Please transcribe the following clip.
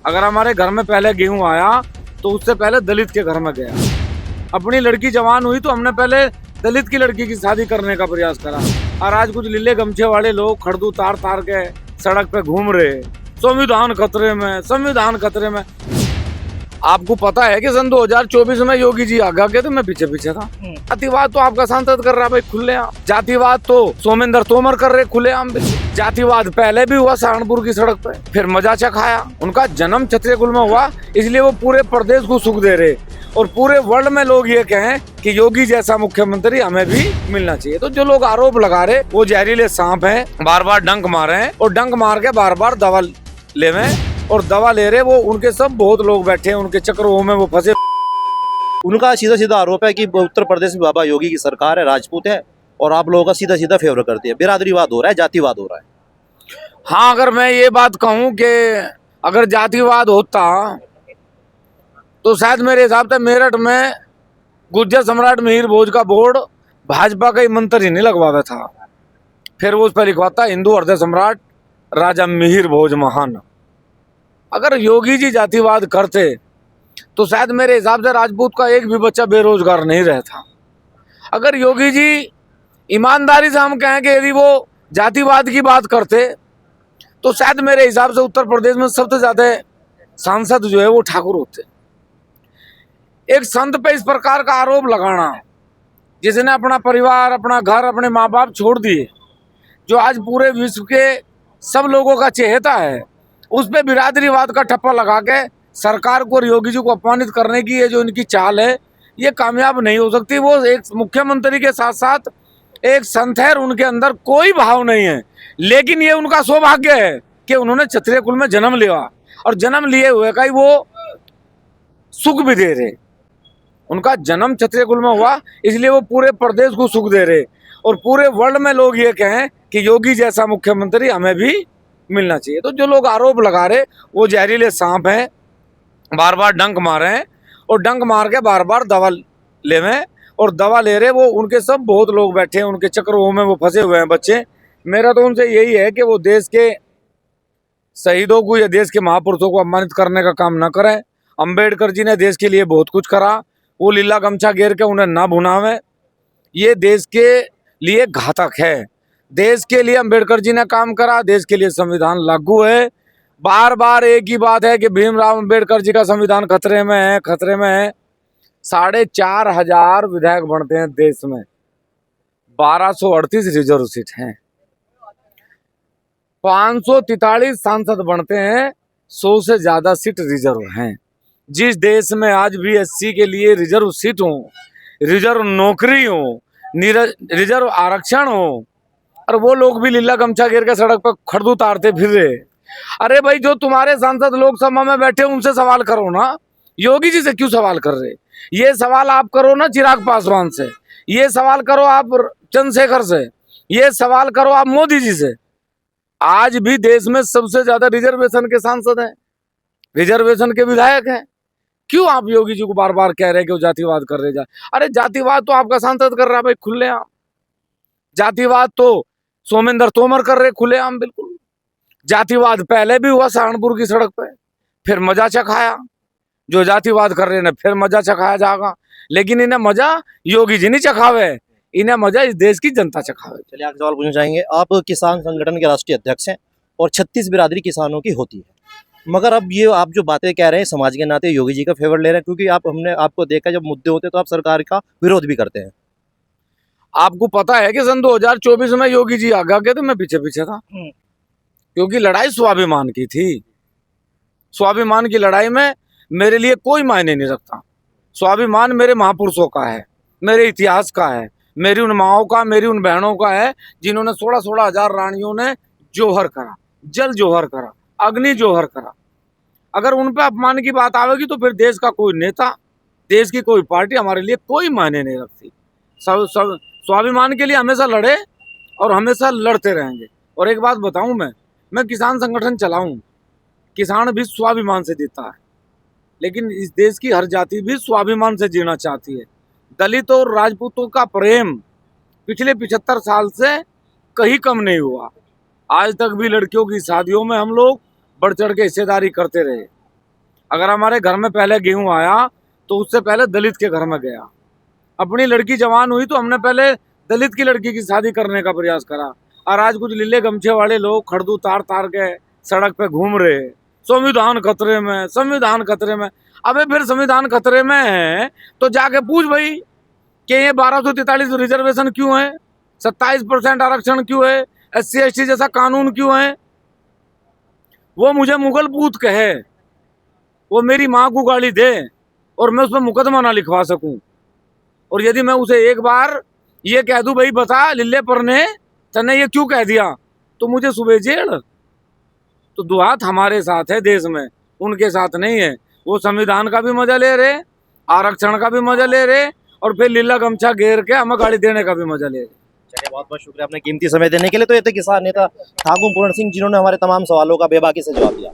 अगर हमारे घर में पहले गेहूं आया तो उससे पहले दलित के घर में गया। अपनी लड़की जवान हुई तो हमने पहले दलित की लड़की की शादी करने का प्रयास करा। और आज कुछ लीले गमछे वाले लोग खड़दू तार तार के सड़क पे घूम रहे। संविधान खतरे में, संविधान खतरे में। आपको पता है कि सन 2024 में योगी जी आगे गए थे, मैं पीछे पीछे था। जातिवाद तो आपका सांसद कर रहा है भाई खुलेआम। जातिवाद तो सोमेंद्र तोमर कर रहे खुलेआम। जातिवाद पहले भी हुआ सहारनपुर की सड़क पे, फिर मजा चखाया। उनका जन्म क्षत्रिय कुल में हुआ, इसलिए वो पूरे प्रदेश को सुख दे रहे और पूरे वर्ल्ड में लोग ये कहें कि योगी जैसा मुख्यमंत्री हमें भी मिलना चाहिए। तो जो लोग आरोप लगा रहे वो जहरीले सांप हैं, बार बार डंक मारे हैं और डंक मार के बार बार दवा ले और दवा ले रहे। वो उनके सब बहुत लोग बैठे हैं, उनके चक्रों में वो फंसे। उनका सीधा सीधा आरोप है कि उत्तर प्रदेश में बाबा योगी की सरकार है, राजपूत है और आप लोगों का सीधा सीधा फेवर करती है। बिरादरीवाद हो रहा है, जातिवाद हो रहा है। हाँ, अगर मैं ये बात कहूँ कि अगर जातिवाद होता तो शायद मेरे हिसाब से मेरठ में गुर्जर सम्राट मिहिर भोज का बोर्ड भाजपा का ही मंत्र ही नहीं लगवाया था। फिर वो उस पर लिखवाता हिंदू हृदय सम्राट राजा मिहिर भोज महान। अगर योगी जी जातिवाद करते तो शायद मेरे हिसाब से राजपूत का एक भी बच्चा बेरोजगार नहीं रहता। अगर योगी जी ईमानदारी से हम कहें कि यदि वो जातिवाद की बात करते तो शायद मेरे हिसाब से उत्तर प्रदेश में सबसे ज्यादा सांसद जो है वो ठाकुर होते। एक संत पे इस प्रकार का आरोप लगाना, जिसने अपना परिवार, अपना घर, अपने माँ बाप छोड़ दिए, जो आज पूरे विश्व के सब लोगों का चहेता है, उस पे बिरादरीवाद का ठप्पा लगा के सरकार को और योगी जी को अपमानित करने की ये जो इनकी चाल है, ये कामयाब नहीं हो सकती। वो एक मुख्यमंत्री के साथ साथ एक संत है, उनके अंदर कोई भाव नहीं है, लेकिन ये उनका सौभाग्य है कि उन्होंने क्षत्रिय कुल में जन्म लिया और जन्म लिए हुए का ही वो सुख भी दे रहे। उनका जन्म क्षत्रिय कुल में हुआ, इसलिए वो पूरे प्रदेश को सुख दे रहे और पूरे वर्ल्ड में लोग ये कहें कि योगी जैसा मुख्यमंत्री हमें भी मिलना चाहिए। तो जो लोग आरोप लगा रहे वो जहरीले सांप हैं, बार बार डंक मारे हैं और डंक मार के बार बार दवा ले और दवा ले रहे। वो उनके सब बहुत लोग बैठे हैं, उनके चक्रों में वो फंसे हुए हैं बच्चे। मेरा तो उनसे यही है कि वो देश के शहीदों को या देश के महापुरुषों को अपमानित करने का काम न करें। अंबेडकर जी ने देश के लिए बहुत कुछ करा, वो लीला गमछा घेर के उन्हें ना भुनावे, ये देश के लिए घातक है। देश के लिए अंबेडकर जी ने काम करा, देश के लिए संविधान लागू है। बार बार एक ही बात है कि भीमराव अंबेडकर जी का संविधान खतरे में है, खतरे में है। 4,500 विधायक बनते हैं देश में, 1238 रिजर्व सीट हैं, 543 सांसद बनते हैं, 100 से ज्यादा सीट रिजर्व हैं। जिस देश में आज भी एससी के लिए रिजर्व सीट हो, रिजर्व नौकरी हो, रिजर्व आरक्षण हो, और वो लोग भी लीला गमछा घेर के सड़क पर खड़दू तारते फिर रहे। अरे भाई, जो तुम्हारे सांसद लोकसभा में बैठे उनसे सवाल करो ना, योगी जी से क्यों सवाल कर रहे? ये सवाल आप करो ना चिराग पासवान से, ये सवाल करो आप चंद्रशेखर से, ये सवाल करो आप मोदी जी से। आज भी देश में सबसे ज्यादा रिजर्वेशन के सांसद हैं, रिजर्वेशन के विधायक हैं। क्यों आप योगी जी को बार बार कह रहे हैं कि वो जातिवाद कर रहे? अरे जातिवाद तो आपका सांसद कर रहा है भाई खुलेआम। जातिवाद तो सोमेंद्र तोमर कर रहे खुलेआम, बिल्कुल। जातिवाद पहले भी हुआ सहारनपुर की सड़क पे, फिर मजा चखाया। जो जातिवाद कर रहे हैं फिर मजा चखाया जाएगा, लेकिन इन्हें मजा योगी जी नहीं चखावे, इन्हें मजा इस देश की जनता चखावे। चलिए आगे सवाल पूछना चाहेंगे। आप किसान संगठन के राष्ट्रीय अध्यक्ष हैं और 36 बिरादरी किसानों की होती है, मगर अब ये आप जो बातें कह रहे हैं समाज के नाते योगी जी का फेवर ले रहे हैं, क्योंकि हमने आपको देखा जब मुद्दे होते तो आप सरकार का विरोध भी करते हैं। आपको पता है कि सन 2024 में योगी जी आगे गए थे, मैं पीछे पीछे था, क्योंकि लड़ाई स्वाभिमान की थी। स्वाभिमान की लड़ाई में मेरे लिए कोई मायने नहीं रखता। स्वाभिमान मेरे महापुरुषों का है, मेरे इतिहास का है, मेरी उन माओं का, मेरी उन बहनों का है जिन्होंने 16-16 हजार रानियों ने जोहर करा, जल जोहर करा, अग्नि जोहर करा। अगर उन पे अपमान की बात आवेगी तो फिर देश का कोई नेता, देश की कोई पार्टी हमारे लिए कोई मायने नहीं रखती। सब स्वाभिमान के लिए हमेशा लड़े और हमेशा लड़ते रहेंगे। और एक बात बताऊं, मैं किसान संगठन चलाऊं, किसान भी स्वाभिमान से जीता है, लेकिन इस देश की हर जाति भी स्वाभिमान से जीना चाहती है। दलित और राजपूतों का प्रेम पिछले 75 साल से कहीं कम नहीं हुआ। आज तक भी लड़कियों की शादियों में हम लोग बढ़ चढ़ के हिस्सेदारी करते रहे। अगर हमारे घर में पहले गेहूं आया तो उससे पहले दलित के घर में गया। अपनी लड़की जवान हुई तो हमने पहले दलित की लड़की की शादी करने का प्रयास करा। और आज कुछ लीले गमछे वाले लोग खड़दू तार तार के सड़क पे घूम रहे, संविधान खतरे में, संविधान खतरे में। अबे फिर संविधान खतरे में है तो जाके पूछ भाई कि ये 1243 रिजर्वेशन क्यों है, 27% आरक्षण क्यों है, SC ST जैसा कानून क्यों है। वो मुझे मुगल पूत कहे, वो मेरी माँ को गाली दे और मैं उस पर मुकदमा ना लिखवा सकूं, और यदि मैं उसे एक बार ये कह दूं भाई बता लिल्ले पर ने तने ये क्यों कह दिया, तो मुझे सुबह जेल। तो दुहात हमारे साथ है देश में, उनके साथ नहीं है। वो संविधान का भी मजा ले रहे, आरक्षण का भी मजा ले रहे, और फिर लीला गमछा घेर के हमें गाड़ी देने का भी मजा ले रहे। चलिए, बहुत बहुत शुक्रिया अपने कीमती समय देने के लिए। तो ये थे किसान नेता ठाकुर पूर्ण सिंह, जिन्होंने हमारे तमाम सवालों का बेबाकी से जवाब दिया।